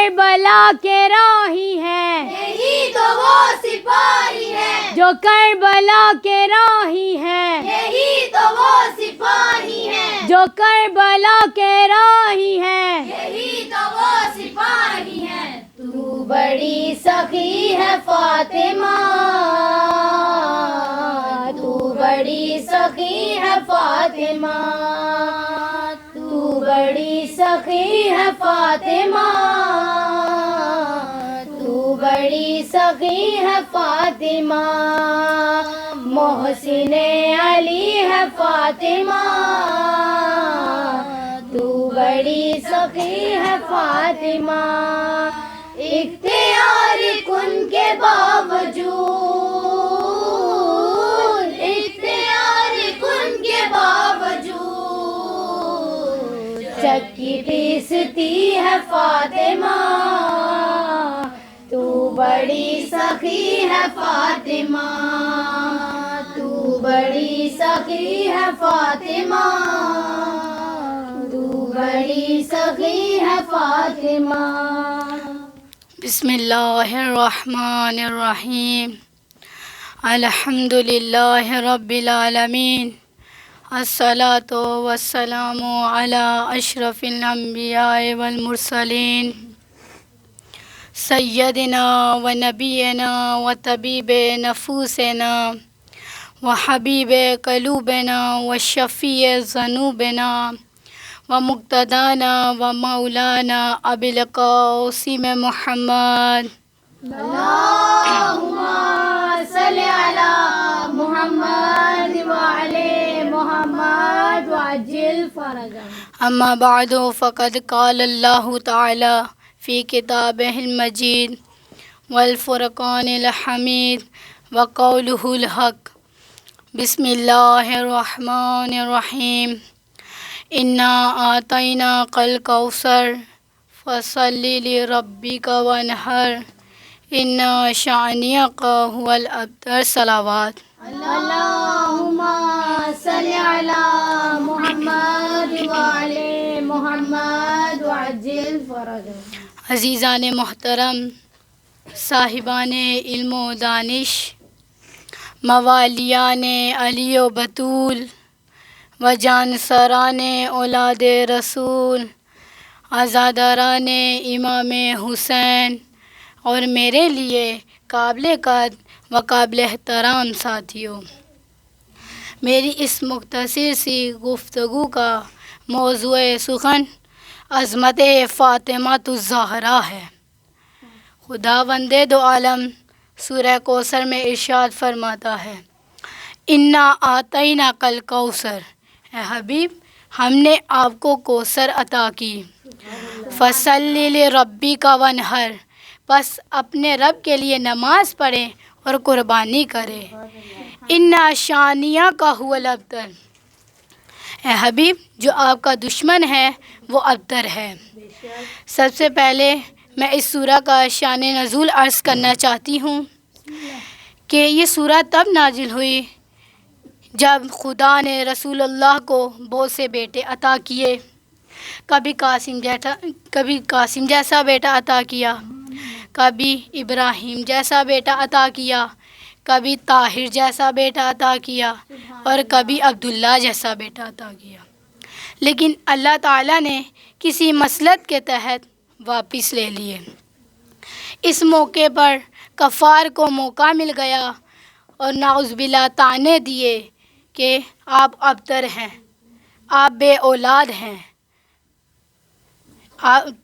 کربلا کے راہی ہیں، یہی تو وہ سپاہی ہیں، جو کربلا کے راہی ہیں، یہی تو وہ سپاہی ہیں، جو کربلا کے راہی ہیں، یہی تو وہ سپاہی ہیں۔ تو بڑی سخی ہے فاطمہ، تو بڑی سخی ہے فاطمہ، تو بڑی سخی ہے فاطمہ، تو بڑی سخی ہے فاطمہ، محسن علی ہے فاطمہ، تو بڑی سخی ہے فاطمہ، اختیار کن کے باوجود، اختیار کن کے باوجود، چکی پیستی ہے فاطمہ، تو بڑی سخی ہے فاطمہ، تو بڑی سخی ہے فاطمہ، تو بڑی سخی ہے فاطمہ۔ بسم اللہ الرحمن الرحیم، الحمد للہ رب العالمین، الصلاۃ والسلام علی اشرف الانبیاء والمرسلین، سیدنا و نبینا و طبیب نفوسنا و حبیب قلوبنا و شفیع ذنوبنا و مقتدانا و مولانا ابی القاسم محمد۔ اللہم صلی علی محمد وعلی محمد وعجل فرجهم۔ اما بعد فقد قال اللہ تعالی فی کتابہ المجید والفرقان الحمید وقولہ الحق، بسم اللہ الرحمن الرحیم، انا اعطیناک الکوثر فصل لربک وانحر ان شانئک هو الابتر۔ صلوات۔ اللہم صلی علی محمد وعلی محمد وعجل فرجهم۔ عزیزان محترم، صاحبان علم و دانش، موالیان علی و بطول و جانسران اولاد رسول، عزاداران امام حسین اور میرے لیے قابل قدر و قابل احترام ساتھیوں، میری اس مختصر سی گفتگو کا موضوع سخن عظمت فاطمۃ الزہرا ہے۔ خداوند دو عالم سورہ کوثر میں ارشاد فرماتا ہے، انا اعطیناک الکوثر، اے حبیب ہم نے آپ کو کوثر عطا کی، فصلی لربک وانحر، بس اپنے رب کے لیے نماز پڑھیں اور قربانی کریں، ان شانئک هو الابتر، اے حبیب جو آپ کا دشمن ہے وہ ابتر ہے۔ سب سے پہلے میں اس سورہ کا شان نزول عرض کرنا چاہتی ہوں کہ یہ سورہ تب نازل ہوئی جب خدا نے رسول اللہ کو بہت سے بیٹے عطا کیے، کبھی قاسم جیسا بیٹا عطا کیا، کبھی ابراہیم جیسا بیٹا عطا کیا، کبھی طاہر جیسا بیٹا عطا کیا اور کبھی عبداللہ جیسا بیٹا عطا کیا، لیکن اللہ تعالیٰ نے کسی مصلحت کے تحت واپس لے لیے۔ اس موقع پر کفار کو موقع مل گیا اور نعوذ باللہ طعنے دیے کہ آپ ابتر ہیں، آپ بے اولاد ہیں،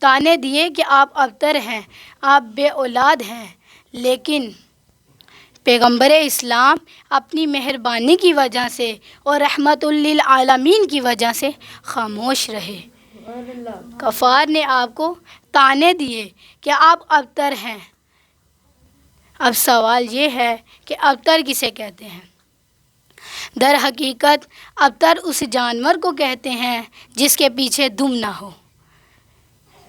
طعنے دیے کہ آپ ابتر ہیں، آپ بے اولاد ہیں، لیکن پیغمبر اسلام اپنی مہربانی کی وجہ سے اور رحمت للعالمین کی وجہ سے خاموش رہے۔ کفار نے آپ کو طعنے دیے کہ آپ ابتر ہیں۔ اب سوال یہ ہے کہ ابتر کسے کہتے ہیں؟ در حقیقت ابتر اس جانور کو کہتے ہیں جس کے پیچھے دم نہ ہو۔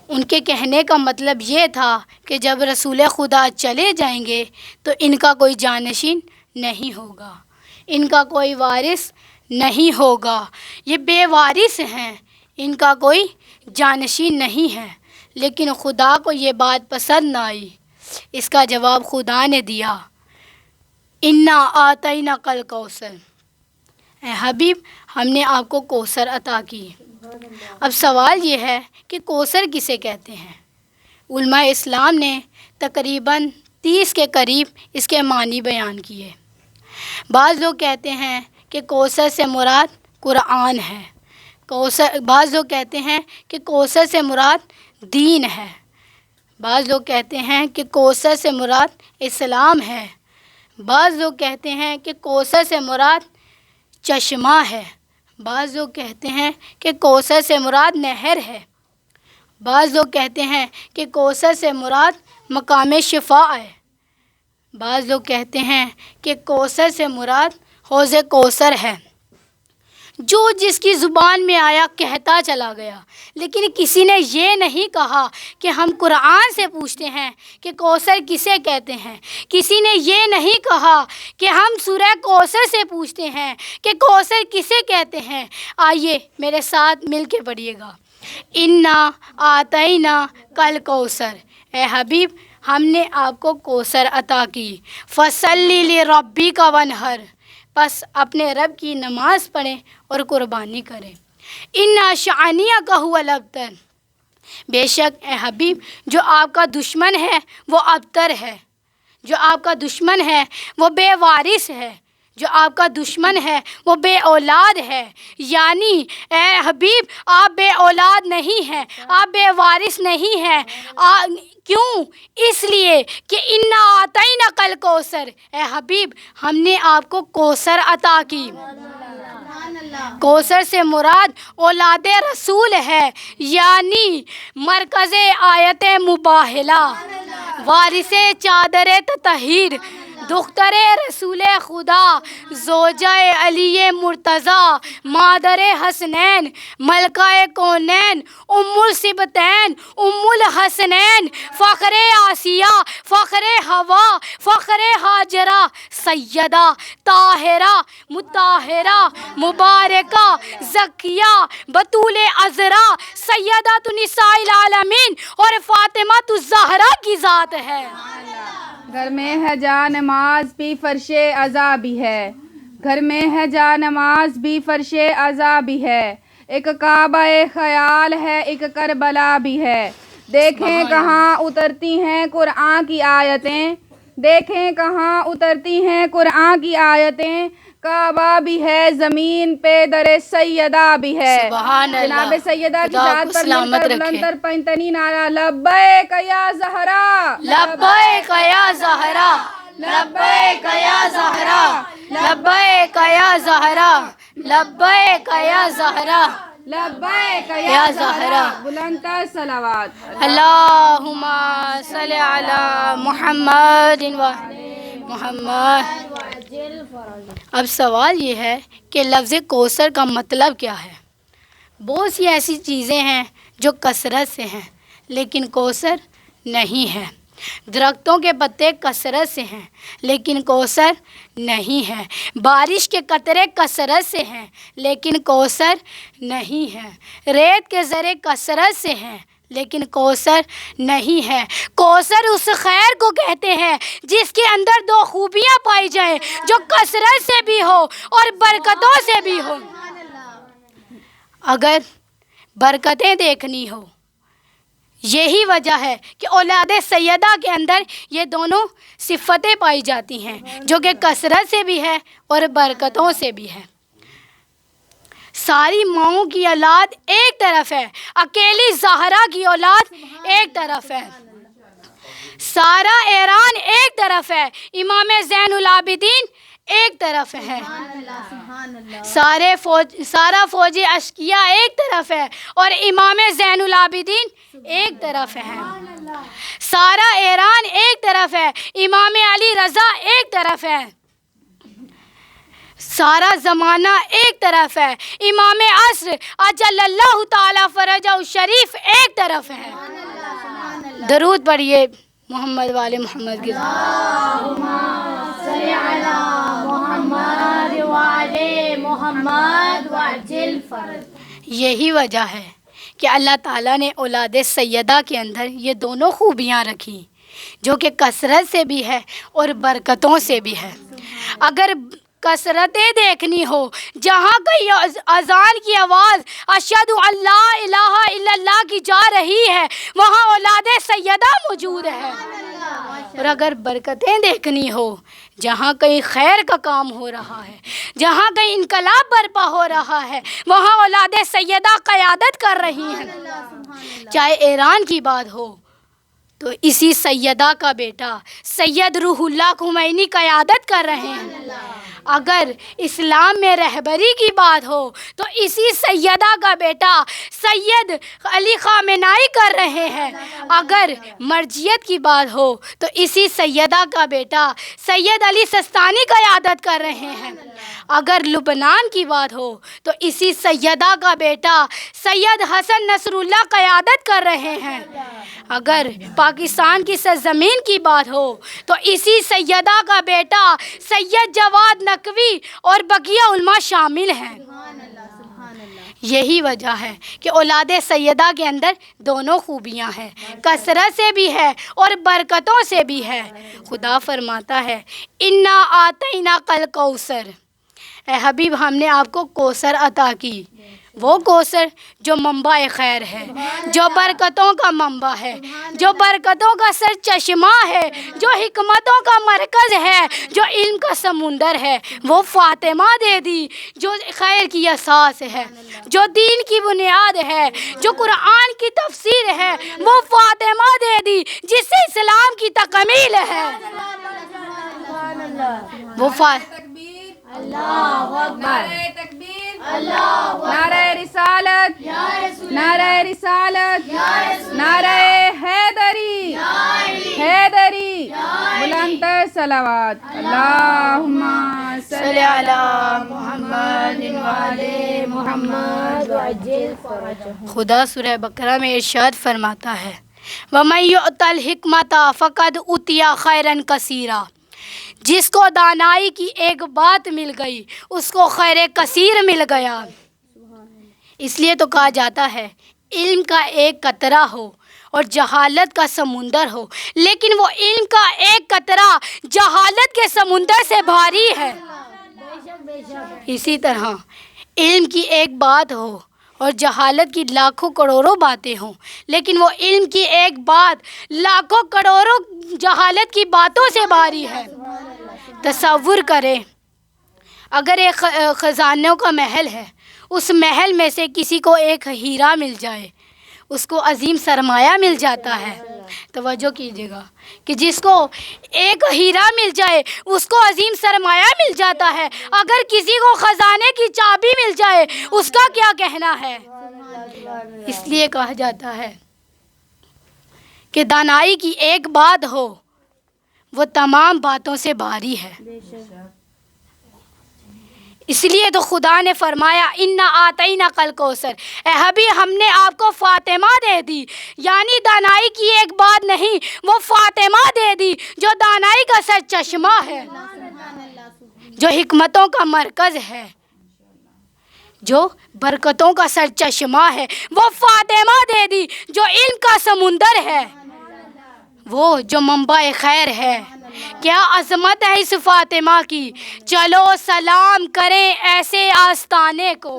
ان کے کہنے کا مطلب یہ تھا کہ جب رسول خدا چلے جائیں گے تو ان کا کوئی جانشین نہیں ہوگا، ان کا کوئی وارث نہیں ہوگا، یہ بے وارث ہیں، ان کا کوئی جانشین نہیں ہے۔ لیکن خدا کو یہ بات پسند نہ آئی۔ اس کا جواب خدا نے دیا، انا آتینا کل کوثر، اے حبیب ہم نے آپ کو کوثر عطا کی۔ اب سوال یہ ہے کہ کوثر کسے کہتے ہیں؟ علماء اسلام نے تقریباً 30 کے قریب اس کے معنی بیان کیے۔ بعض لوگ کہتے ہیں کہ کوثر سے مراد قرآن ہے، بعض لوگ کہتے ہیں کہ کوثر سے مراد دین ہے، بعض لوگ کہتے ہیں کہ کوثر سے مراد اسلام ہے، بعض لوگ کہتے ہیں کہ کوثر سے مراد چشمہ ہے، بعض لوگ کہتے ہیں کہ کوثر سے مراد نہر ہے، بعض لوگ کہتے ہیں کہ کوثر سے مراد مقام شفاء ہے، بعض لوگ کہتے ہیں کہ کوثر سے مراد حوض کوثر ہے۔ جو جس کی زبان میں آیا کہتا چلا گیا، لیکن کسی نے یہ نہیں کہا کہ ہم قرآن سے پوچھتے ہیں کہ کوثر کسے کہتے ہیں، کسی نے یہ نہیں کہا کہ ہم سورہ کوثر سے پوچھتے ہیں کہ کوثر کسے کہتے ہیں۔ آئیے میرے ساتھ مل کے پڑھیے گا، انا آتینا کل کوثر، اے حبیب ہم نے آپ کو کوثر عطا کی، فصلی لربک وانحر، پس اپنے رب کی نماز پڑھیں اور قربانی کریں، انا شانیک ھو الابتر، بے شک اے حبیب جو آپ کا دشمن ہے وہ ابتر ہے، جو آپ کا دشمن ہے وہ بے وارث ہے، جو آپ کا دشمن ہے وہ بے اولاد ہے، یعنی اے حبیب آپ بے اولاد نہیں ہیں، آپ بے وارث نہیں ہیں۔ کیوں؟ اس لیے کہ انا آتینا کل کوثر، اے حبیب ہم نے آپ کو کوثر عطا کی۔ کوثر سے مراد اولاد رسول ہے، یعنی مرکز آیت مباہلہ، وارث چادر تطہیر، دختر رسول خدا، زوجہ علی مرتضی، مادر حسنین، ملکہ کونین، ام السبتین، ام الحسنین، فخر آسیہ، فخر حوا، فخر ہاجرہ، سیدہ طاہرہ مطہرہ مبارکہ زکیہ بطول عذرا، سیدۃ نساء العالمین اور فاطمہ الزہرا کی ذات ہے۔ گھر میں ہے جا نماز بھی فرش عزا بھی ہے، گھر میں ہے جا نماز بھی فرش عزا بھی ہے، ایک کعبہ خیال ہے ایک کربلا بھی ہے، دیکھیں کہاں اترتی ہیں قرآن کی آیتیں، دیکھیں کہاں اترتی ہیں قرآن کی آیتیں، کعبہ بھی ہے زمین پہ در سیدہ بھی ہے۔ سبحان اللہ، جناب سیدہ کی خدا ذات کو پر سلامت رکھے۔ بلندر پنتنی نعرہ لبیک یا زہرا، لبیک یا زہرا، لبیک یا زہرا، لبیک یا زہرا، لبیک یا زہرا، لبیک یا یا زہرا۔ زہرا، بلندر صلوات۔ اللہم صلی علی محمد و محمد۔ اب سوال یہ ہے کہ لفظ کوثر کا مطلب کیا ہے؟ بہت سی ایسی چیزیں ہیں جو کثرت سے ہیں لیکن کوثر نہیں ہے، درختوں کے پتے کثرت سے ہیں لیکن کوثر نہیں ہے، بارش کے قطرے کثرت سے ہیں لیکن کوثر نہیں ہے، ریت کے ذرے کثرت سے ہیں لیکن کوثر نہیں ہے۔ کوثر اس خیر کو کہتے ہیں جس کے اندر دو خوبیاں پائی جائیں، جو کثرت سے بھی ہو اور برکتوں سے بھی ہو۔ اگر برکتیں دیکھنی ہو، یہی وجہ ہے کہ اولاد سیدہ کے اندر یہ دونوں صفتیں پائی جاتی ہیں، جو کہ کثرت سے بھی ہے اور برکتوں سے بھی ہے۔ ساری ماؤں کی اولاد ایک طرف ہے، اکیلی زہرا کی اولاد ایک طرف ہے، سارا ایران ایک طرف ہے، امام زین العابدین ایک طرف ہے، سارا فوج اشقیہ ایک طرف ہے اور امام زین العابدین ایک طرف ہے، سارا ایران ایک طرف ہے، امام علی رضا ایک طرف ہے، سارا زمانہ ایک طرف ہے، امام عصر اجل اللہ تعالی فرجہ الشریف ایک طرف ہے۔ درود پڑھیے محمد والے محمد کی صلی علی محمد وعلی محمد وعجل فرج۔ یہی وجہ ہے کہ اللہ تعالیٰ نے اولاد سیدہ کے اندر یہ دونوں خوبیاں رکھی جو کہ کثرت سے بھی ہے اور برکتوں سے بھی ہے۔ اگر کثرتیں دیکھنی ہو، جہاں کہیں اذان کی آواز اشہد ان لا الہ الا اللہ کی جا رہی ہے، وہاں اولاد سیدہ موجود ہے۔ اور اگر برکتیں دیکھنی ہو، جہاں کہیں خیر کا کام ہو رہا ہے، جہاں کہیں انقلاب برپا ہو رہا ہے، وہاں اولاد سیدہ قیادت کر رہی ہیں۔ چاہے ایران کی بات ہو تو اسی سیدہ کا بیٹا سید روح اللہ خمینی قیادت کر رہے ہیں۔ اگر اسلام میں رہبری کی بات ہو تو اسی سیدہ کا بیٹا سید علی خامنائی کر رہے ہیں۔ اگر مرجعیت کی بات ہو تو اسی سیدہ کا بیٹا سید علی سستانی قیادت کر رہے ہیں۔ اگر لبنان کی بات ہو تو اسی سیدہ کا بیٹا سید حسن نصر اللہ قیادت کر رہے ہیں۔ اگر پاکستان کی سرزمین کی بات ہو تو اسی سیدہ کا بیٹا سید جواد نقوی اور بقیہ علماء شامل ہیں۔ یہی وجہ ہے کہ اولاد سیدہ کے اندر دونوں خوبیاں ہیں، کثرت سے بھی ہے اور برکتوں سے بھی ہے۔ خدا فرماتا ہے انا آتیناک الکوثر، اے حبیب ہم نے آپ کو کوثر عطا کی، وہ کوثر جو منبع خیر ہے، جو برکتوں کا منبع ہے، جو برکتوں کا سر چشمہ ہے، جو حکمتوں کا مرکز ہے، جو علم کا سمندر ہے، وہ فاطمہ دے دی جو خیر کی اساس ہے، جو دین کی بنیاد ہے، جو قرآن کی تفسیر ہے، وہ فاطمہ دے دی جس سے اسلام کی تکمیل ہے۔ وہ اللہ اکبر، نعرہ تکبیر، نعرہ رسالت، نعرہ رسالت، نعرہ حیدری، حیدری، بلندتر صلوات۔ اللہم صلی علی محمد وعلی محمد وعجل فرجہ۔ خدا سورہ بقرہ میں ارشاد فرماتا ہے وَمَن يُؤْتَ الْحِکْمَةَ فَقَدْ أُوتِیَ خَیْرًا کثیرا، جس کو دانائی کی ایک بات مل گئی اس کو خیر کثیر مل گیا۔ اس لیے تو کہا جاتا ہے علم کا ایک قطرہ ہو اور جہالت کا سمندر ہو، لیکن وہ علم کا ایک قطرہ جہالت کے سمندر سے بھاری ہے۔ اسی طرح علم کی ایک بات ہو اور جہالت کی لاکھوں کروڑوں باتیں ہوں، لیکن وہ علم کی ایک بات لاکھوں کروڑوں جہالت کی باتوں سے بھاری ہے۔ تصور کریں اگر ایک خزانوں کا محل ہے، اس محل میں سے کسی کو ایک ہیرا مل جائے، اس کو عظیم سرمایہ مل جاتا ہے۔ توجہ کیجیے گا کہ جس کو ایک ہیرا مل جائے اس کو عظیم سرمایہ مل جاتا ہے، اگر کسی کو خزانے کی چابی مل جائے اس کا کیا کہنا ہے؟ اس لیے کہا جاتا ہے کہ دانائی کی ایک بات ہو وہ تمام باتوں سے بھاری ہے۔ اس لیے تو خدا نے فرمایا انا آتیناک الکوثر، اے حبیب ہم نے آپ کو فاطمہ دے دی، یعنی دانائی کی ایک بات نہیں، وہ فاطمہ دے دی جو دانائی کا سر چشمہ ہے، جو حکمتوں کا مرکز ہے، جو برکتوں کا سر چشمہ ہے، وہ فاطمہ دے دی جو علم کا سمندر ہے، وہ جو منبع خیر ہے۔ کیا عظمت ہے اس فاطمہ کی، چلو سلام کریں ایسے آستانے کو،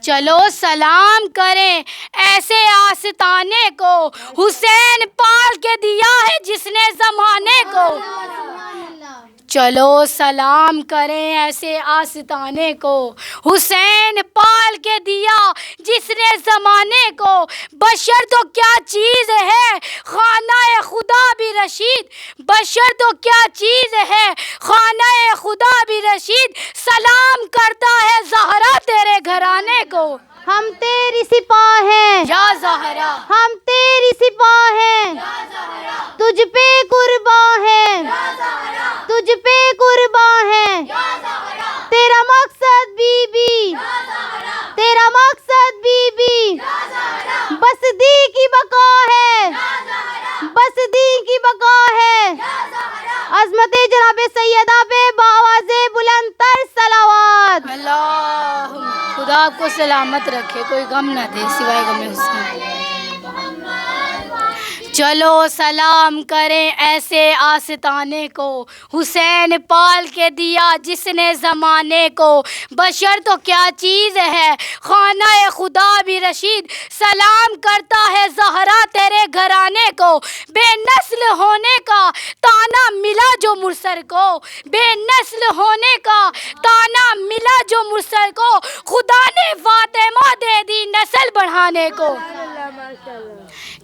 چلو سلام کریں ایسے آستانے کو، حسین پال کے دیا ہے جس نے زمانے کو، چلو سلام کریں ایسے آستانے کو، حسین پال کے دیا جس نے زمانے کو، بشر تو کیا چیز ہے خانہ خدا بھی رشید، بشر تو کیا چیز ہے خانہ خدا بھی رشید، سلام کرتا ہے زہرا تیرے گھرانے کو۔ ہم تیری سپاہ ہیں یا زہرا، ہم تیری سپاہ ہیں، تجھ پہ قرباں ہیں، تجھ پہ قرباں ہیں، تیرا مقصد بی بی، تیرا مقصد بی بی، بس دی کی بقا ہے، بس دی کی بقا ہے۔ عظمت جناب سیدہ پہ بآواز بلند تر صلوات۔ اللہ خدا آپ کو سلامت رکھے، کوئی غم نہ دے سوائے غم حسین۔ چلو سلام کریں ایسے آستانے کو، حسین پال کے دیا جس نے زمانے کو۔ بشر تو کیا چیز ہے خانہ خدا بھی رشید، سلام کرتا ہے زہرا تیرے گھرانے کو۔ بے نسل ہونے کا تانا ملا جو مرسل کو، بے نسل ہونے کا تانا ملا جو مرسل کو، خدا نے فاطمہ دے دی نسل بڑھانے کو۔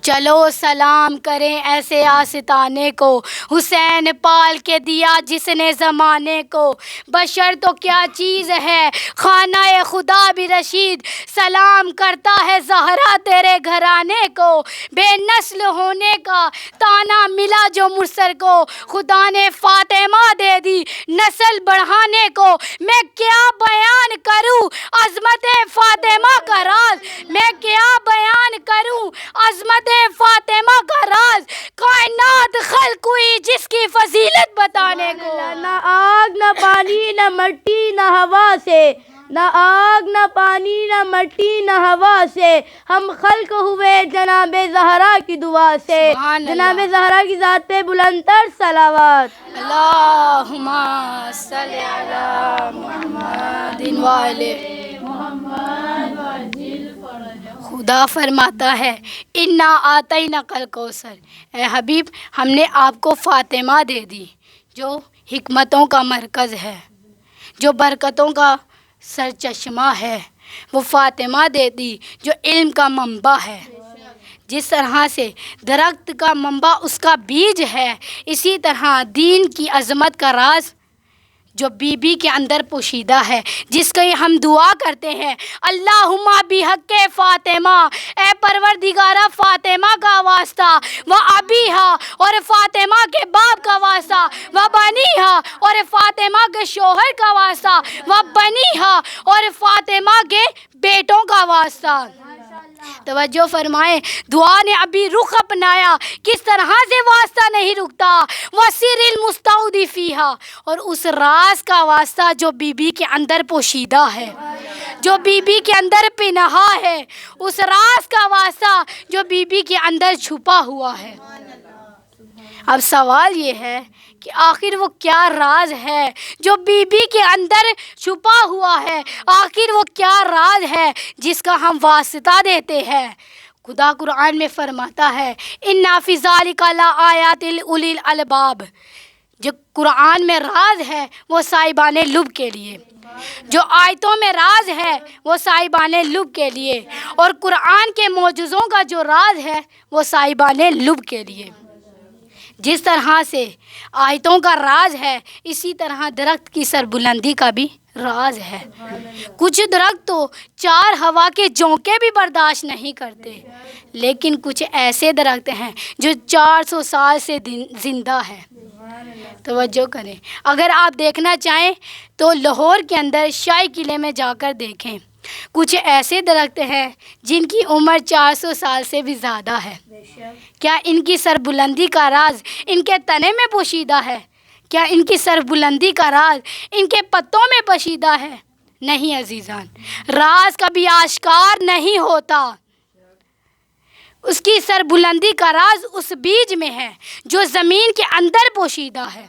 چلو سلام کریں ایسے آستانے کو، حسین پال کے دیا جس نے زمانے کو۔ بشر تو کیا چیز ہے خانہ خدا بھی رشید، سلام کرتا ہے زہرا تیرے گھرانے کو۔ بے نسل ہونے کا تانا ملا جو مرسل کو، خدا نے فاطمہ دے دی نسل بڑھانے کو۔ میں کیا بیان کروں عظمت فاطمہ کا راز، میں کیا بیان کروں عظمت فاطمہ کا راز، کائنات خلق ہوئی جس کی فضیلت بتانے کو۔ نہ آگ نہ پانی نہ مٹی نہ ہوا سے، نہ آگ نہ پانی نہ مٹی نہ ہوا سے، ہم خلق ہوئے جناب زہرا کی دعا سے۔ جناب زہرا کی ذات پہ بلند تر صلوات۔ اللہم صلی علی محمد وعلی خدا فرماتا ہے انا آتیناک الکوثر، اے حبیب ہم نے آپ کو فاطمہ دے دی جو حکمتوں کا مرکز ہے، جو برکتوں کا سرچشمہ ہے، وہ فاطمہ دے دی جو علم کا منبع ہے۔ جس طرح سے درخت کا منبع اس کا بیج ہے، اسی طرح دین کی عظمت کا راز جو بی بی کے اندر پوشیدہ ہے، جس کی ہم دعا کرتے ہیں اللہم بحق فاطمہ، اے پروردگارہ فاطمہ کا واسطہ، و ابیہا اور فاطمہ کے باپ کا واسطہ، و بنیہا اور فاطمہ کے شوہر کا واسطہ، و بنیہا اور فاطمہ کے بیٹوں کا واسطہ۔ توجہ فرمائیں، دعا نے ابھی رخ اپنایا، کس طرح سے واسطہ نہیں رکتا۔ وسیر المستودع فیہا، اور اس راز کا واسطہ جو بی بی کے اندر پوشیدہ ہے، جو بی بی کے اندر پنہا ہے، اس راز کا واسطہ جو بی بی کے اندر چھپا ہوا ہے۔ اب سوال یہ ہے کہ آخر وہ کیا راز ہے جو بی بی کے اندر چھپا ہوا ہے، آخر وہ کیا راز ہے جس کا ہم واسطہ دیتے ہیں۔ خدا قرآن میں فرماتا ہے اِنَّ فِي ذَلِكَ لَآيَاتٍ لِأُولِي الْأَلْبَابِ، جو قرآن میں راز ہے وہ صاحبان لب کے لیے، جو آیتوں میں راز ہے وہ صاحبان لب کے لیے، اور قرآن کے معجزوں کا جو راز ہے وہ صاحبان لب کے لیے۔ جس طرح سے آیتوں کا راز ہے، اسی طرح درخت کی سربلندی کا بھی راز ہے۔ کچھ درخت تو 4 ہوا کے جھونکے بھی برداشت نہیں کرتے، لیکن کچھ ایسے درخت ہیں جو 400 سال سے زندہ ہے۔ توجہ کریں، اگر آپ دیکھنا چاہیں تو لاہور کے اندر شاہی قلعے میں جا کر دیکھیں، کچھ ایسے درخت ہیں جن کی عمر 400 سال سے بھی زیادہ ہے۔ کیا ان کی سربلندی کا راز ان کے تنے میں پوشیدہ ہے؟ کیا ان کی سربلندی کا راز ان کے پتوں میں پوشیدہ ہے؟ نہیں عزیزان، راز کبھی آشکار نہیں ہوتا، اس کی سربلندی کا راز اس بیج میں ہے جو زمین کے اندر پوشیدہ ہے۔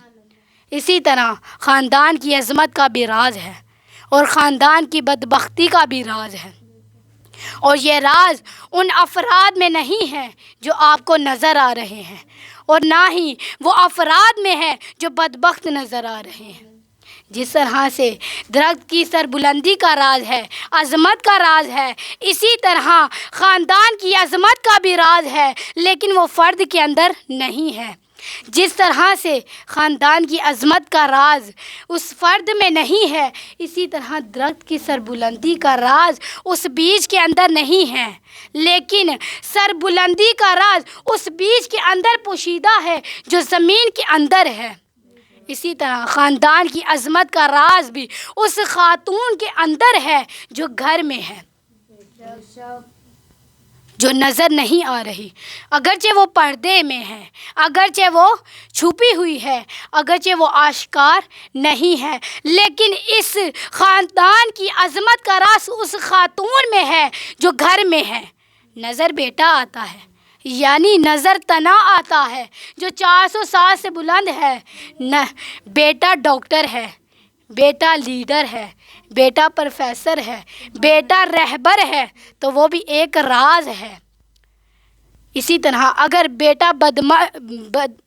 اسی طرح خاندان کی عظمت کا بھی راز ہے، اور خاندان کی بدبختی کا بھی راز ہے، اور یہ راز ان افراد میں نہیں ہے جو آپ کو نظر آ رہے ہیں، اور نہ ہی وہ افراد میں ہے جو بدبخت نظر آ رہے ہیں۔ جس طرح سے درخت کی سربلندی کا راز ہے، عظمت کا راز ہے، اسی طرح خاندان کی عظمت کا بھی راز ہے، لیکن وہ فرد کے اندر نہیں ہے۔ جس طرح سے خاندان کی عظمت کا راز اس فرد میں نہیں ہے، اسی طرح درخت کی سربلندی کا راز اس بیج کے اندر نہیں ہے، لیکن سربلندی کا راز اس بیج کے اندر پوشیدہ ہے جو زمین کے اندر ہے۔ اسی طرح خاندان کی عظمت کا راز بھی اس خاتون کے اندر ہے جو گھر میں ہے۔ جو نظر نہیں آ رہی، اگرچہ وہ پردے میں ہے، اگرچہ وہ چھپی ہوئی ہے، اگرچہ وہ آشکار نہیں ہے، لیکن اس خاندان کی عظمت کا راز اس خاتون میں ہے جو گھر میں ہے۔ نظر بیٹا آتا ہے، یعنی نظر تنا آتا ہے جو 400 سال سے بلند ہے، بیٹا ڈاکٹر ہے، بیٹا لیڈر ہے، بیٹا پروفیسر ہے، بیٹا رہبر ہے، تو وہ بھی ایک راز ہے۔ اسی طرح اگر بیٹا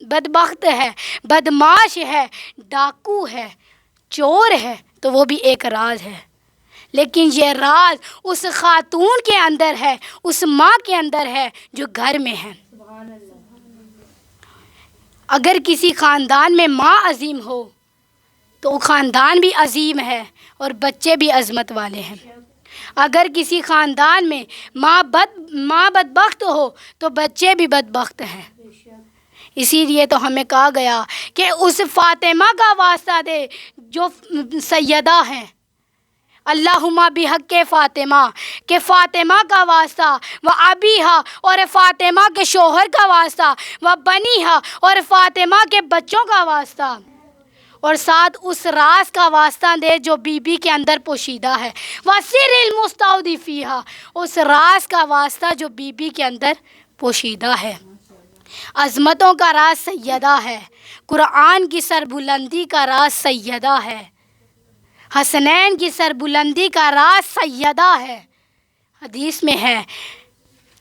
بدبخت ہے، بدمعاش ہے، ڈاکو ہے، چور ہے، تو وہ بھی ایک راز ہے۔ لیکن یہ راز اس خاتون کے اندر ہے، اس ماں کے اندر ہے جو گھر میں ہے۔ اگر کسی خاندان میں ماں عظیم ہو تو خاندان بھی عظیم ہے اور بچے بھی عظمت والے ہیں۔ اگر کسی خاندان میں ماں بدبخت ہو تو بچے بھی بدبخت ہیں۔ اسی لیے تو ہمیں کہا گیا کہ اس فاطمہ کا واسطہ دے جو سیدہ ہیں، اللہم بحق فاطمہ، کہ فاطمہ کا واسطہ، و ابیہا اور فاطمہ کے شوہر کا واسطہ، و بنیہا اور فاطمہ کے بچوں کا واسطہ، اور ساتھ اس راز کا واسطہ دے جو بی بی کے اندر پوشیدہ ہے، وَسِرِ الْمُسْتَوْدِ فِیہا، اس راز کا واسطہ جو بی بی کے اندر پوشیدہ ہے۔ عظمتوں کا راز سیدہ ہے، قرآن کی سربلندی کا راز سیدہ ہے، حسنین کی سربلندی کا راز سیدہ ہے۔ حدیث میں ہے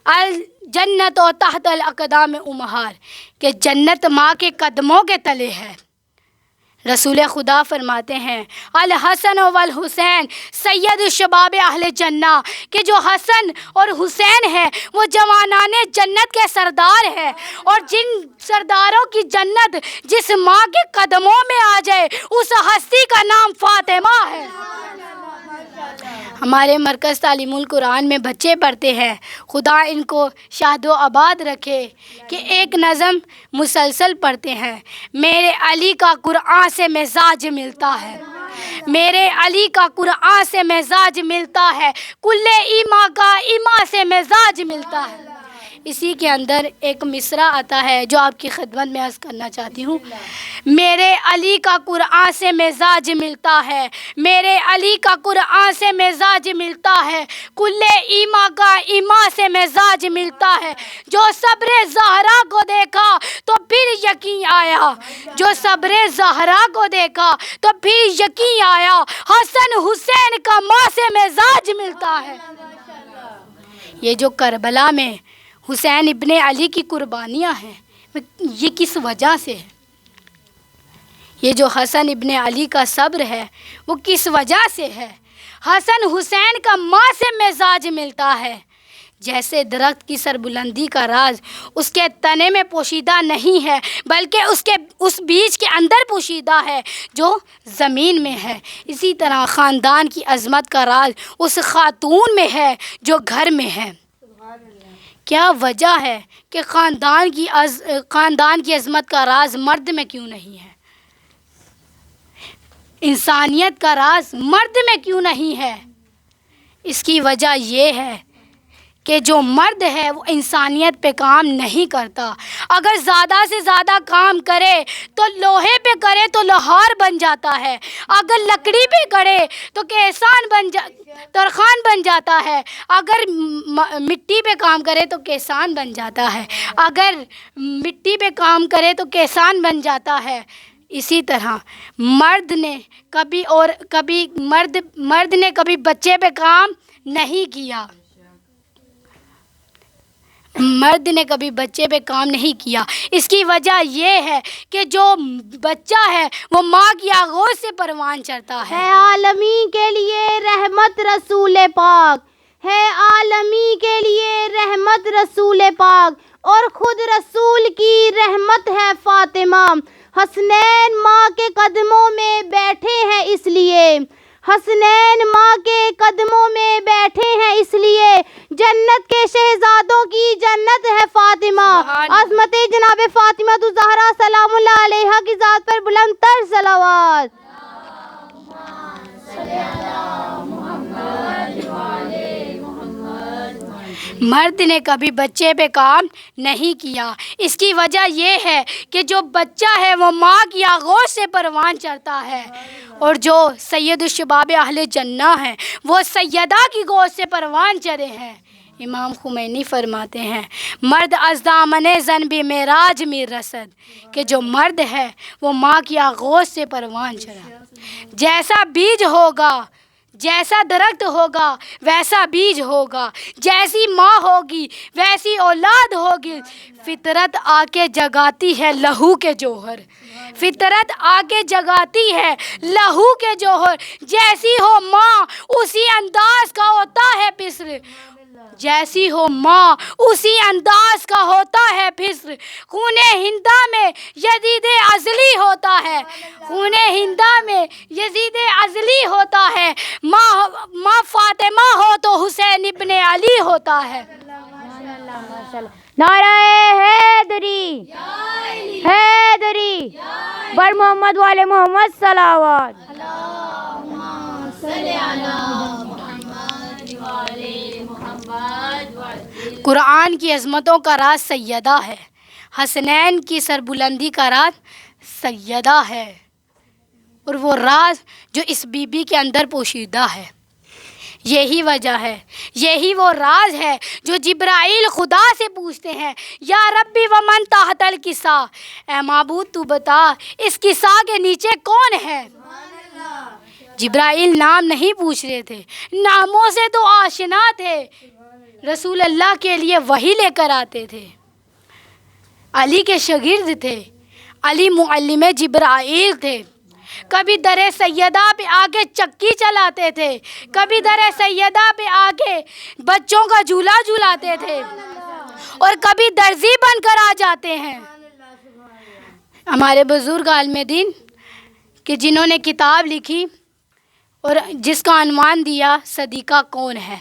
الجنت و تحت الاقدام امہات، کہ جنت ماں کے قدموں کے تلے ہے۔ رسول خدا فرماتے ہیں الحسن والحسین سید شباب اہل جنہ، کہ جو حسن اور حسین ہے وہ جوانان جنت کے سردار ہیں، اور جن سرداروں کی جنت جس ماں کے قدموں میں آ جائے اس ہستی کا نام فاطمہ ہے۔ ہمارے مرکز تعلیم القرآن میں بچے پڑھتے ہیں، خدا ان کو شاد و آباد رکھے، کہ ایک نظم مسلسل پڑھتے ہیں، میرے علی کا قرآن سے مزاج ملتا ہے، میرے علی کا قرآن سے مزاج ملتا ہے، کل ایما کا ایما سے مزاج ملتا ہے۔ اسی کے اندر ایک مصرع آتا ہے جو آپ کی خدمت میں عرض کرنا چاہتی ہوں، میرے علی کا قرآن سے مزاج ملتا ہے، میرے علی کا قرآن سے مزاج ملتا ہے، کل ایما کا ایما سے مزاج ملتا ہے، جو صبر زہرا کو دیکھا تو پھر یقین آیا، جو صبر زہرا کو دیکھا تو پھر یقین آیا، حسن حسین کا ماں سے مزاج ملتا ہے۔ یہ جو کربلا میں حسین ابن علی کی قربانیاں ہیں، یہ کس وجہ سے ہے؟ یہ جو حسن ابن علی کا صبر ہے وہ کس وجہ سے ہے؟ حسن حسین کا ماں سے مزاج ملتا ہے۔ جیسے درخت کی سربلندی کا راز اس کے تنے میں پوشیدہ نہیں ہے بلکہ اس بیج کے اندر پوشیدہ ہے جو زمین میں ہے، اسی طرح خاندان کی عظمت کا راز اس خاتون میں ہے جو گھر میں ہے۔ کیا وجہ ہے کہ خاندان کی عظمت کا راز مرد میں کیوں نہیں ہے؟ انسانیت کا راز مرد میں کیوں نہیں ہے؟ اس کی وجہ یہ ہے کہ جو مرد ہے وہ انسانیت پہ کام نہیں کرتا۔ اگر زیادہ سے زیادہ کام کرے تو لوہے پہ کرے تو لوہار بن جاتا ہے، اگر لکڑی پہ کرے تو ترخان بن جاتا ہے، اگر مٹی پہ کام کرے تو کسان بن جاتا ہے، اگر مٹی پہ کام کرے تو کسان بن جاتا ہے۔ اسی طرح مرد نے کبھی بچے پہ کام نہیں کیا، مرد نے کبھی بچے پہ کام نہیں کیا۔ اس کی وجہ یہ ہے کہ جو بچہ ہے وہ ماں کی آغوش سے پروان چڑھتا ہے۔ عالمی کے لیے رحمت رسول پاک ہے، عالمی کے لیے رحمت رسول پاک، اور خود رسول کی رحمت ہے فاطمہ۔ حسنین ماں کے قدموں میں بیٹھے ہیں اس لیے، حسنین ماں کے قدموں میں بیٹھے ہیں اس لیے، جنت کے شہزادوں کی جنت ہے فاطمہ۔ عظمت جناب فاطمہ الزہرا سلام اللہ علیہا کی ذات پر بلند تر صلوات۔ مرد نے کبھی بچے پہ کام نہیں کیا. اس کی وجہ یہ ہے کہ جو بچہ ہے وہ ماں کی آغوش سے پروان چڑھتا ہے، اور جو سید الشباب اہل جنہ ہیں وہ سیدہ کی گود سے پروان چڑھے ہیں. امام خمینی فرماتے ہیں مرد از دامن زن بھی معراج می رسد، کہ جو مرد ہے وہ ماں کی آغوش سے پروان چڑھا. جیسا بیج ہوگا، جیسا درخت ہوگا ویسا بیج ہوگا، جیسی ماں ہوگی ویسی اولاد ہوگی. فطرت آ کے جگاتی ہے لہو کے جوہر، فطرت آ کے جگاتی ہے لہو کے جوہر. جیسی ہو ماں اسی انداز کا ہوتا ہے پسر، جیسی ہو ماں اسی انداز کا ہوتا ہے پسر. خون ہندہ میں یزید ازلی ہوتا ہے، خون ہندہ میں یزید ازلی ہوتا ہے. ماں فاطمہ ہو تو حسین ابن علی ہوتا ہے. نعرہ حیدری، حیدری، بر محمد والے محمد صلوات. قرآن کی عظمتوں کا راز سیدہ ہے، حسنین کی سربلندی کا راز سیدہ ہے، اور وہ راز جو اس بی بی کے اندر پوشیدہ ہے. یہی وجہ ہے، یہی وہ راز ہے جو جبرائیل خدا سے پوچھتے ہیں یا ربی ومن تحت الکساء، اے معبود تو بتا اس کساء کے نیچے کون ہے. جبرائیل نام نہیں پوچھ رہے تھے، ناموں سے تو آشنا تھے، رسول اللہ کے لیے وحی لے کر آتے تھے. علی کے شاگرد تھے، علی معلم جبرائیل تھے. کبھی در سیدہ پہ آ کے چکی چلاتے تھے، کبھی در سیدہ پہ آ کے بچوں کا جھولا جھولاتے تھے، اور کبھی درزی بن کر آ جاتے ہیں. ہمارے بزرگ عالم دین کہ جنہوں نے کتاب لکھی اور جس کا عنوان دیا صدیقہ کون ہے،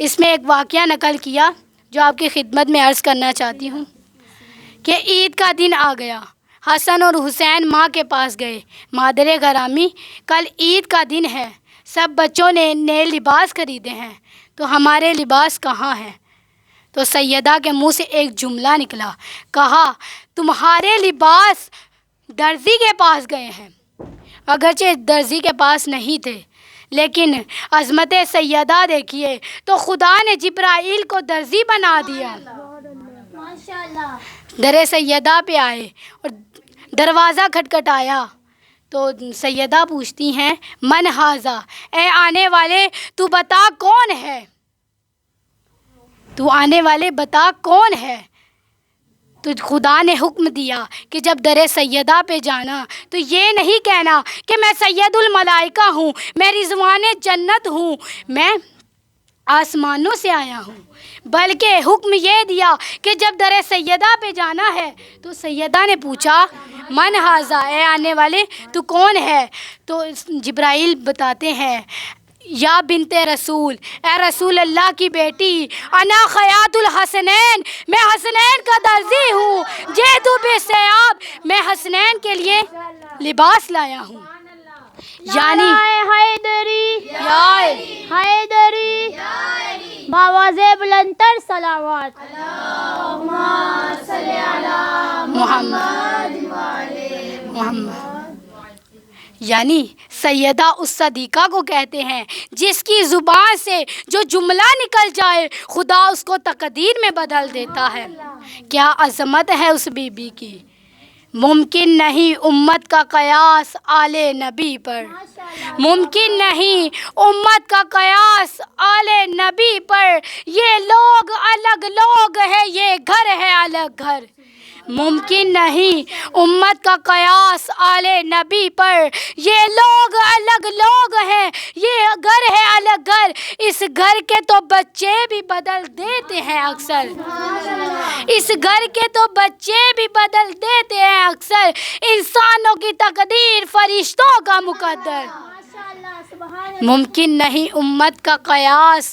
اس میں ایک واقعہ نقل کیا جو آپ کی خدمت میں عرض کرنا چاہتی ہوں کہ عید کا دن آ گیا. حسن اور حسین ماں کے پاس گئے، مادر گرامی کل عید کا دن ہے، سب بچوں نے نئے لباس خریدے ہیں، تو ہمارے لباس کہاں ہیں؟ تو سیدہ کے منہ سے ایک جملہ نکلا، کہا تمہارے لباس درزی کے پاس گئے ہیں. اگرچہ درزی کے پاس نہیں تھے، لیکن عظمت سیدہ دیکھیے تو خدا نے جبرائیل کو درزی بنا دیا. در سیدہ پہ آئے اور دروازہ کھٹکھٹایا تو سیدہ پوچھتی ہیں من ھذا، اے آنے والے تو بتا کون ہے، تو آنے والے بتا کون ہے. تو خدا نے حکم دیا کہ جب در سیدہ پہ جانا تو یہ نہیں کہنا کہ میں سید الملائکہ ہوں، میں رضوان جنت ہوں، میں آسمانوں سے آیا ہوں، بلکہ حکم یہ دیا کہ جب در سیدہ پہ جانا ہے تو سیدہ نے پوچھا من ھذا، اے آنے والے تو کون ہے. تو جبرائیل بتاتے ہیں یا بنت رسول، اے رسول اللہ کی بیٹی، انا خیاط الحسنین، میں حسنین کا درزی ہوں، جیتو بثیاب، میں حسنین کے لیے لباس لایا ہوں. یعنی حیدری، حیدری، بآواز بلندتر صلوات. محمد. یعنی سیدہ اس صدیقہ کو کہتے ہیں جس کی زبان سے جو جملہ نکل جائے خدا اس کو تقدیر میں بدل دیتا ہے. کیا عظمت ہے اس بی بی کی. ممکن نہیں امت کا قیاس آل نبی پر، ممکن نہیں امت کا قیاس آل نبی پر. یہ لوگ الگ لوگ ہے، یہ گھر ہے الگ گھر. ممکن نہیں امت کا قیاس آل نبی پر، یہ لوگ الگ لوگ ہیں، یہ گھر ہے الگ گھر. اس گھر کے تو بچے بھی بدل دیتے ہیں اکثر، اس گھر کے تو بچے بھی بدل دیتے ہیں اکثر. انسانوں کی تقدیر فرشتوں کا مقدر. ممکن نہیں امت کا قیاس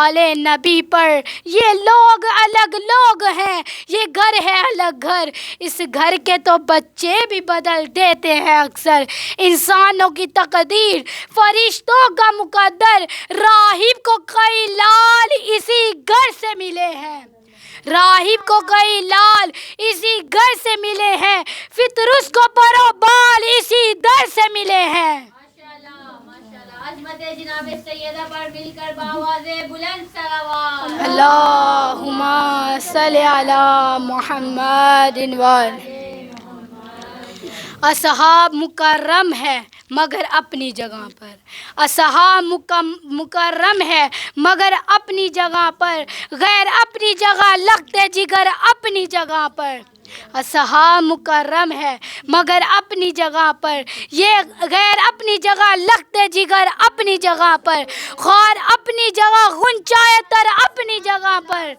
آل نبی پر، یہ لوگ الگ لوگ ہیں، یہ گھر ہے الگ گھر، اس گھر کے تو بچے بھی بدل دیتے ہیں اکثر، انسانوں کی تقدیر فرشتوں کا مقدر، راہب کو کئی لال اسی گھر سے ملے ہیں، راہب کو کئی لال اسی گھر سے ملے ہیں، فطرس کو پرو بال اسی در سے ملے ہیں۔ عظمت جناب سیدہ پر مل کر بآواز بلند صلوات۔ اللہم صلی علی محمد اصحاب مکرم ہے مگر اپنی جگہ پر، اصحاب مکرم ہے مگر اپنی جگہ پر، غیر اپنی جگہ لگتے جگر اپنی جگہ پر، اصحاب مکرم ہے مگر اپنی جگہ پر، یہ غیر اپنی جگہ لگتے جگر اپنی جگہ پر، خار اپنی جگہ غنچائے تر اپنی جگہ پر،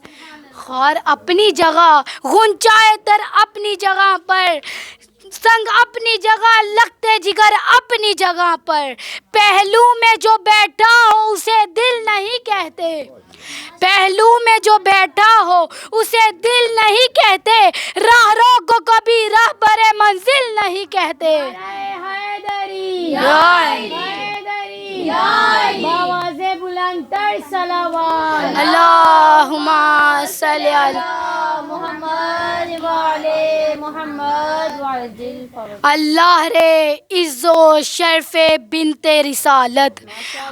خار اپنی جگہ غنچائے تر اپنی جگہ پر، سنگ اپنی جگہ لگتے جگر اپنی جگہ پر، پہلو میں جو بیٹھا ہو اسے دل نہیں کہتے، پہلو میں جو بیٹھا ہو اسے دل نہیں کہتے، راہ رو کو کبھی رہبر منزل نہیں کہتے۔ بآواز بلند تر صلوات۔ اللہم صلی علی محمد وعلے محمد وعلى اللہ رے عز و شرف بنت رسالت،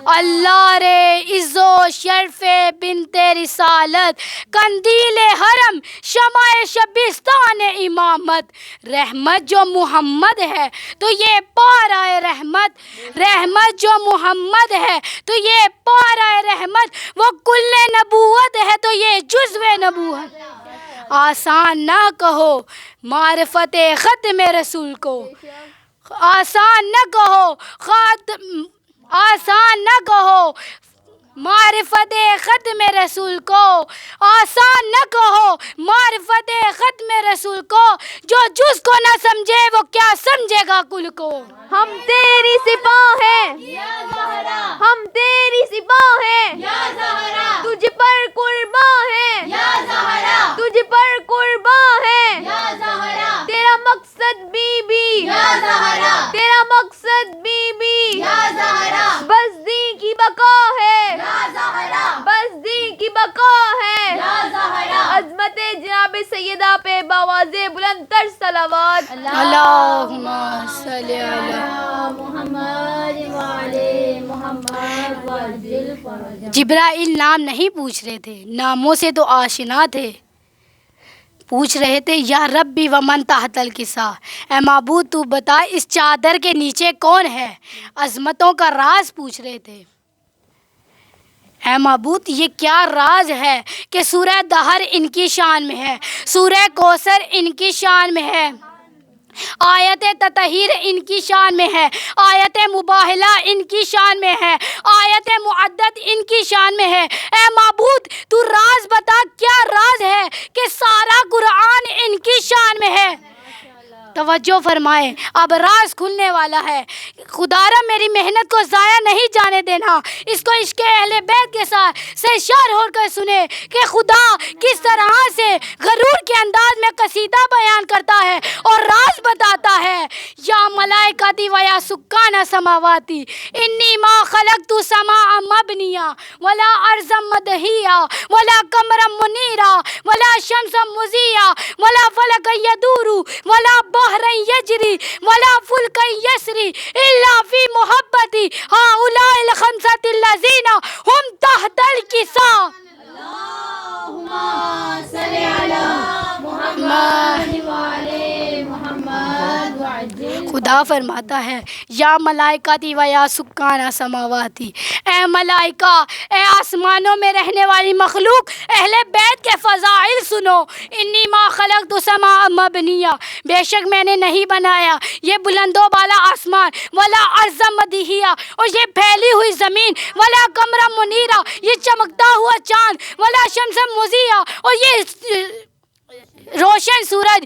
اللہ رے عز و شرف بنت رسالت، قندیل حرم شمع شبستان امامت، رحمت جو محمد ہے تو یہ پارہ رحمت، رحمت جو محمد ہے تو یہ پارہ رحمت، وہ کل نبوت ہے تو یہ جزو نبوت، آسان نہ کہو معرفت ختم رسول کو، آسان نہ کہو آسان نہ کہو معرفت ختم رسول کو، آسان نہ کہو معرفت ختم رسول کو، جو جز کو نہ سمجھے وہ کیا سمجھے گا کل کو۔ ہم تیری سپاہ ہیں، ہم تیری سپاہ ہیں، تجھ پر قرباں ہیں، تجھ پر قرباں ہیں، تیرا مقصد بی بی، تیرا مقصد بی بی، بس دین کی بقا ہے، بس دین کی بقا ہے، عظمت جناب سیدہ پہ بآواز بلند تر صلوات۔ اللہم صلی علی محمد وعلے محمد وعلى جبرائیل نام نہیں پوچھ رہے تھے، ناموں سے تو آشنا تھے، پوچھ رہے تھے یا ربی ومن تحت الکسا، اے معبود تو بتا اس چادر کے نیچے کون ہے، عظمتوں کا راز پوچھ رہے تھے۔ اے معبود یہ کیا راز ہے کہ سورہ دہر ان کی شان میں ہے، سورہ کوثر ان کی شان میں ہے، آیت تطہیر ان کی شان میں ہے، آیت مباہلہ ان کی شان میں ہے، آیت معدد ان کی شان میں ہے۔ اے معبود تو راز بتا کیا راز ہے کہ سارا قرآن ان کی شان میں ہے۔ توجہ فرمائیں، اب راز کھلنے والا ہے، خدا را میری محنت کو ضائع نہیں جانے دینا، اس کو عشق اہل بیت کے ساتھ سرشار ہو کر سنے کہ خدا کس طرح سے غرور کے انداز میں قصیدہ بیان کرتا ہے اور راز بتاتا ہے۔ یا ملائکتی و یا سکان سماواتی انی ما خلقت سماء مبنیا ولا ارض مدحیا ولا قمرا منیرا ولا شمس مضیا ولا فلک یدور ولا بحر یجری ولا فلک یسری الا فی محبتی ہؤلاء الخمسۃ الذین هم تحت الکسا۔ اللہم صلی علی محمد وعلى محمد وعجل۔ خدا فرماتا ہے یا ملائکاتی و یا سکان سماواتی، اے ملائکہ، اے آسمانوں میں رہنے والی مخلوق، اہل بیت کے فضائل سنو۔ انی ما خلقت سماء مبنیہ، بے شک میں نے نہیں بنایا یہ بلند و بالا آسمان، ولا ارض مدحیہ، اور یہ پھیلی ہوئی زمین، ولا قمر منیرہ، یہ چمکتا ہوا چاند، ولا شمس مضیہ، اور یہ روشن سورج،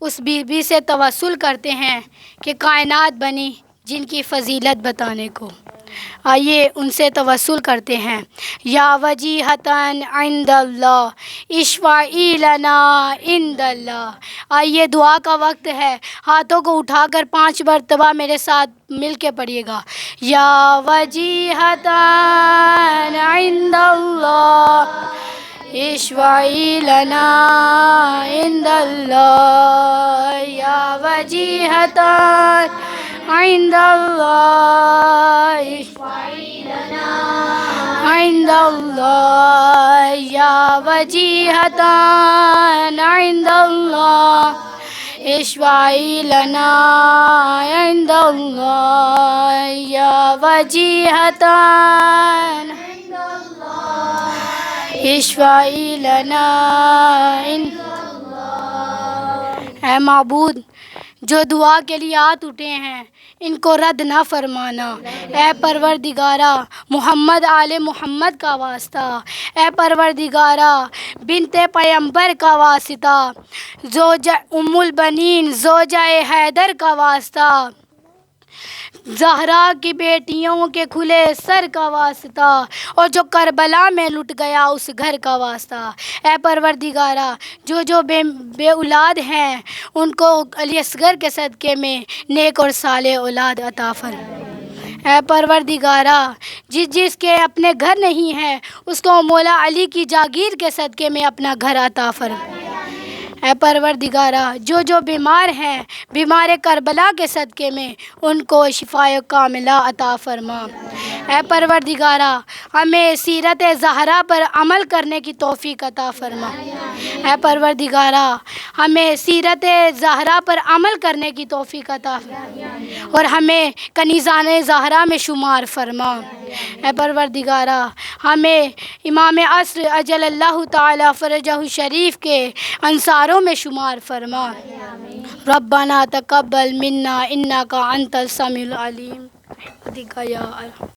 اس بی بی سے توسل کرتے ہیں کہ کائنات بنی جن کی فضیلت بتانے کو. آئیے ان سے توسل کرتے ہیں. یا وجیہتاً عند اللہ اشفعی لنا عند اللہ. آئیے دعا کا وقت ہے. ہاتھوں کو اٹھا کر 5 مرتبہ میرے ساتھ مل کے پڑھیے گا. یا وجیہتاً عند اللہ اشفعی لنا عند اللہ. یا وجیہتاً عند اللہ اشفعی لنا عند اللہ. یا وجیہتاً عند اللہ اشفعی لنا عند اللہ. یا وجیہتاً اشفعی لنا عند. اے معبود جو دعا کے لیے ہاتھ اٹھے ہیں ان کو رد نہ فرمانا. اے پروردگارہ محمد آل محمد کا واسطہ. اے پروردگارہ بنت پیمبر کا واسطہ. زوجہ ام البنین زوجہ حیدر کا واسطہ. زہرا کی بیٹیوں کے کھلے سر کا واسطہ. اور جو کربلا میں لٹ گیا اس گھر کا واسطہ. اے پروردگارہ جو بے اولاد ہیں ان کو علی اصغر کے صدقے میں نیک اور صالح اولاد عطا فرما. اے پروردگارہ جس کے اپنے گھر نہیں ہے اس کو مولا علی کی جاگیر کے صدقے میں اپنا گھر عطا فرما. اے پروردگارہ جو بیمار ہیں بیمار کربلا کے صدقے میں ان کو شفاء کاملہ عطا فرما. اے پروردگارہ ہمیں سیرت زہرا پر عمل کرنے کی توفیق عطا فرما. اے پروردگارہ ہمیں سیرت زہرا پر عمل کرنے کی توفیق عطا فرما اور ہمیں کنیزان زہرا میں شمار فرما. اے پروردگارہ ہمیں امام عصر اجل اللہ تعالی فرجہ شریف کے انصاروں میں شمار فرما. ربنا تقبل منا انک انت السمیع العلیم.